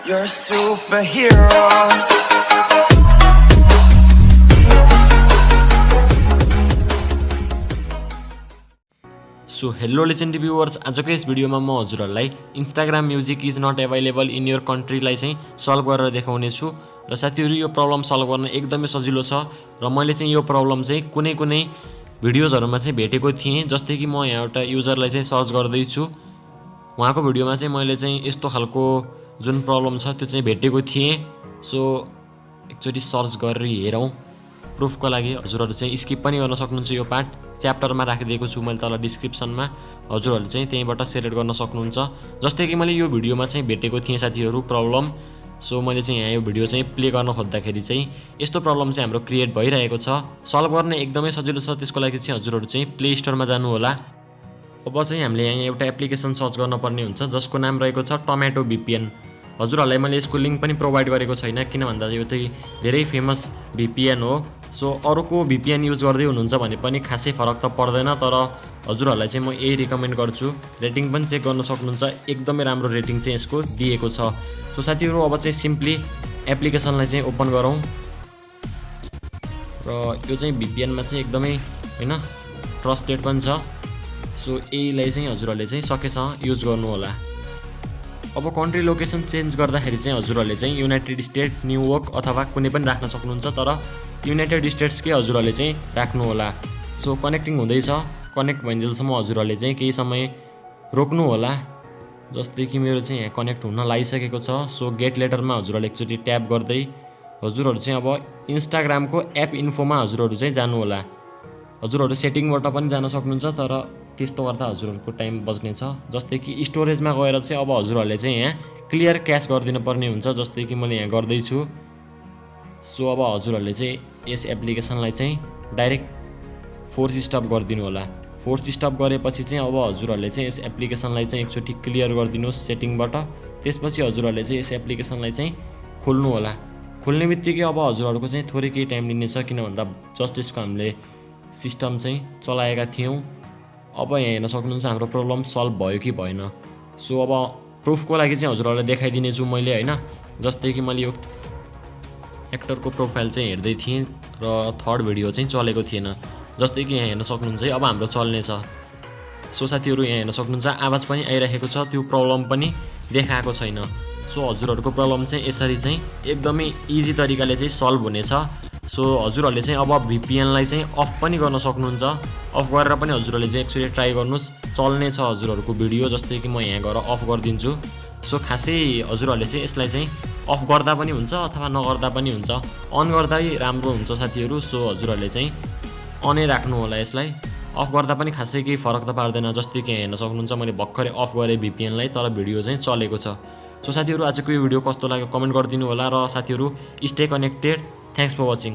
You're a superhero. So hello legend viewers, आजको यस भिडियोमा म हजुरहरूलाई Instagram music is not available in your कन्ट्रीलाई चाहिँ सल्भ गरेर देखाउने छु। र साथीहरू, यो प्रब्लम सल्भ गर्न एकदमै सजिलो छ र मैले चाहिँ यो प्रब्लम चाहिँ कुनै भिडियोजहरुमा चाहिँ भेटेको थिएँ। जस्तै कि म यहाँ एउटा युजरलाई चाहिँ सर्च गर्दैछु, उहाँको भिडियोमा चाहिँ मैले चाहिँ यस्तो खालको जुन प्रब्लम छ त्यो चाहिँ भेटेको थिएँ। सो एकचोटि सर्च गरेर हेरौँ प्रुफको लागि। हजुरहरू चाहिँ स्किप पनि गर्न सक्नुहुन्छ, यो पार्ट च्याप्टरमा राखिदिएको छु मैले तल डिस्क्रिप्सनमा, हजुरहरूले चाहिँ त्यहीँबाट सेलेक्ट गर्न सक्नुहुन्छ। जस्तै कि मैले यो भिडियोमा चाहिँ भेटेको थिएँ साथीहरू प्रब्लम। सो मैले चाहिँ यहाँ यो भिडियो चाहिँ प्ले गर्न खोज्दाखेरि चाहिँ यस्तो प्रब्लम चाहिँ हाम्रो क्रिएट भइरहेको छ। सल्भ गर्ने एकदमै सजिलो छ, त्यसको लागि चाहिँ हजुरहरू चाहिँ प्ले स्टोरमा जानु होला। अब चाहिँ हामीले यहाँ एउटा एप्लिकेसन सर्च गर्नुपर्ने हुन्छ जसको नाम रहेको छ टोमेटो VPN। हजुरहरूलाई मैले यसको लिङ्क पनि प्रोभाइड गरेको छैन, किन भन्दा यो चाहिँ धेरै फेमस VPN हो। सो अरूको VPN युज गर्दै हुनुहुन्छ भने पनि खासै फरक त पर्दैन, तर हजुरहरूलाई चाहिँ म यही रिकमेन्ड गर्छु। रेटिङ पनि चेक गर्न सक्नुहुन्छ, एकदमै राम्रो रेटिङ चाहिँ यसको दिएको छ। सो साथीहरू, अब चाहिँ सिम्पली एप्लिकेसनलाई चाहिँ ओपन गरौँ र यो चाहिँ VPN मा चाहिँ एकदमै हैन ट्रस्टेड पनि छ। सो यहीलाई चाहिँ हजुरहरूले चाहिँ सकेसम्म युज गर्नु होला। अब कन्ट्री लोकेसन चेन्ज गर्दाखेरि चाहिँ हजुरहरूले चाहिँ युनाइटेड स्टेट, न्युयोर्क अथवा कुनै पनि राख्न सक्नुहुन्छ, तर युनाइटेड स्टेट्सकै हजुरहरूले चाहिँ राख्नु होला। सो कनेक्टिङ हुँदैछ, कनेक्ट भइन्जेलसम्म हजुरहरूले चाहिँ केही समय रोक्नु होला। जस्तै कि मेरो चाहिँ यहाँ कनेक्ट हुन लागिसकेको छ। सो गेट लेटरमा हजुरहरूले एकचोटि ट्याप गर्दै हजुरहरू चाहिँ अब इन्स्टाग्रामको एप इन्फोमा हजुरहरू चाहिँ जानु होला। हजुरहरू सेटिङबाट पनि जान सक्नुहुन्छ, तर त्यस्तो गर्दा हजुरहरूको टाइम बच्नेछ। जस्तै कि स्टोरेजमा गएर चाहिँ अब हजुरहरूले चाहिँ यहाँ क्लियर क्यास गरिदिनु पर्ने हुन्छ, जस्तै कि मैले यहाँ गर्दैछु। सो अब हजुरहरूले चाहिँ यस एप्लिकेसनलाई चाहिँ डाइरेक्ट फोर्स स्टप गरिदिनु होला। फोर्स स्टप गरेपछि चाहिँ अब हजुरहरूले चाहिँ यस एप्लिकेसनलाई चाहिँ एकचोटि क्लियर गरिदिनुहोस् सेटिङबाट। त्यसपछि हजुरहरूले चाहिँ यस एप्लिकेसनलाई चाहिँ खोल्नु होला। खोल्ने बित्तिकै अब हजुरहरूको चाहिँ थोरै केही टाइम लिनेछ, किन भन्दा जस्ट यसको हामीले सिस्टम चाहिँ चलाएका थियौँ। अब यहाँ हेर्न सक्नुहुन्छ हाम्रो प्रब्लम सल्भ भयो कि भएन। सो अब प्रुफको लागि चाहिँ हजुरहरूलाई देखाइदिनेछु मैले हैन। जस्तै कि मैले यो एक्टरको प्रोफाइल चाहिँ हेर्दै थिएँ र थर्ड भिडियो चाहिँ चलेको थिएन। जस्तै कि यहाँ हेर्न सक्नुहुन्छ है, अब हाम्रो चल्नेछ। सो साथीहरू, यहाँ हेर्न सक्नुहुन्छ आवाज पनि आइरहेको छ, त्यो प्रब्लम पनि देखाएको छैन। सो हजुरहरूको प्रब्लम चाहिँ यसरी चाहिँ एकदमै इजी तरिकाले चाहिँ सल्भ हुनेछ। सो हजुरहरूले चाहिँ अब VPN-लाई चाहिँ अफ पनि गर्न सक्नुहुन्छ। अफ गरेर पनि हजुरहरूले चाहिँ एकचोटि ट्राई गर्नुहोस्, चल्ने छ हजुरहरूको भिडियो। जस्तै कि म यहाँ गएर अफ गरिदिन्छु। सो खासै हजुरहरूले चाहिँ यसलाई चाहिँ अफ गर्दा पनि हुन्छ अथवा नगर्दा पनि हुन्छ, अन गर्दै राम्रो हुन्छ साथीहरू। सो हजुरहरूले चाहिँ अनै राख्नु होला यसलाई, अफ गर्दा पनि खासै केही फरक त पार्दैन। जस्तै कि हेर्न सक्नुहुन्छ मैले भर्खरै अफ गरेँ VPN-लाई, तर भिडियो चाहिँ चलेको छ। सो साथीहरू, आजको यो भिडियो कस्तो लाग्यो कमेन्ट गरिदिनु होला र साथीहरू stay connected. Thanks for watching.